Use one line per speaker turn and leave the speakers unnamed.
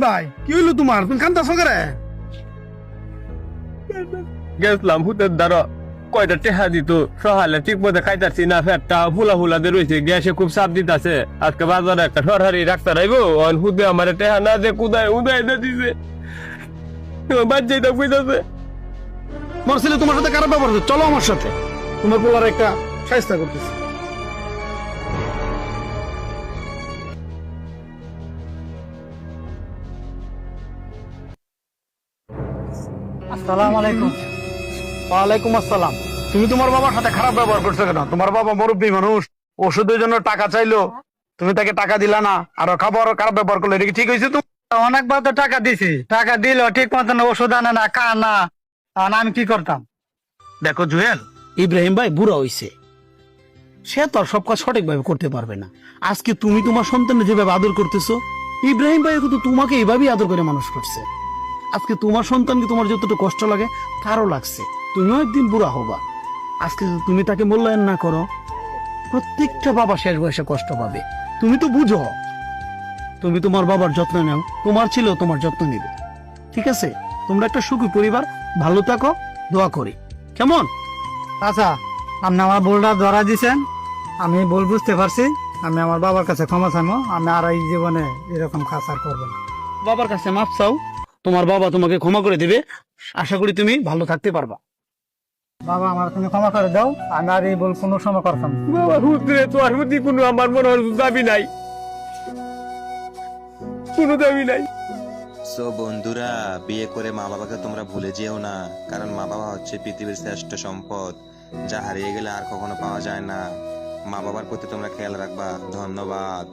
ভাই কি হইলো তোমার, তুমি কান্দাছো করে?
গেছিলাম ভূতের দ্বারা কয়টা টেহা দিত সহালে ঠিক মতো খাইতাছি না, ফেটটা ফুলা ফুলা দিয়ে রয়েছে, গ্যাসে খুব চাপ দিতেছে। আজকে বাজারে একটা সরহারি ডাক্তার আইবো, হুদে আমার টেহা না দে কুদায় উদায় দিয়ে দিছে, বাচ্চাইটা বুঝতেছে।
তোমার ছেলে তোমার সাথে খারাপ ব্যবহার করছে, চলো আমার সাথে, তোমার পোলার একটা চেষ্টা করতেছি।
আসসালামু আলাইকুম।
ওয়ালাইকুম আসসালাম। তুমি তোমার বাবার সাথে খারাপ ব্যবহার করছো কেন? তোমার বাবা মুরব্বী মানুষ, ওষুধের জন্য টাকা চাইলো, তুমি তাকে টাকা দিলা না, আর খাবার খারাপ ব্যবহার করলো, এটা কি ঠিক হয়েছে? তুমি
অনেকবার তো টাকা দিছি, টাকা দিল ঠিক মতন ওষুধ আনে না, খা না, আর আমি কি করতাম?
দেখো জুয়েল, ইব্রাহিম ভাই বুড়া হইছে, সে তো আর সব কাজ সঠিকভাবে করতে পারবে না। আজকে তুমি তোমার সন্তানের যেভাবে আদর করতেছো, ইব্রাহিম ভাই কিন্তু তোমাকে এইভাবেই আদর করে মানুষ করছে। আজকে তোমার সন্তানকে তোমার যতটুকু কষ্ট লাগে তারও লাগছে, তুমিও একদিন বুড়া হবা। আজকে যদি তুমি তাকে মূল্যায়ন না করো, প্রত্যেকটা বাবা শেষ বয়সে কষ্ট পাবে। তুমি তো বুঝো, তুমি তোমার বাবার যত্ন নাও, তোমার ছেলেও তোমার যত্ন নেবে, ঠিক আছে? তোমরা একটা সুখী পরিবার, ভালো থাকো, দোয়া করি, কেমন?
আচ্ছা, আপনি আমার ভুলটা ধরা দিছেন, আমি ভুল বুঝতে পারছি, আমি আমার বাবার কাছে ক্ষমা চাইবো, আমি আর এই জীবনে এরকম কাজ আর করবো না।
বাবার কাছে মাপ চাও, তোমার বাবা তোমাকে ক্ষমা করে দিবে। আশা করি তুমি ভালো থাকতে পারবা।
বাবা, আমার তুমি ক্ষমা করে দাও, আমি আর এই ভুল কোনো সময় করতাম না।
বাবা হুদরে তোর প্রতি কোনো আমার মনে হয় দাবি নাই, কোনো দাবি নাই।
সো বন্ধুরা, বিয়ে করে মা বাবাকে তোমরা ভুলে যেও না, কারণ মা বাবা হচ্ছে পৃথিবীর শ্রেষ্ঠ সম্পদ, যা হারিয়ে গেলে আর কখনো পাওয়া যায় না। মা বাবার প্রতি তোমরা খেয়াল রাখবা। ধন্যবাদ।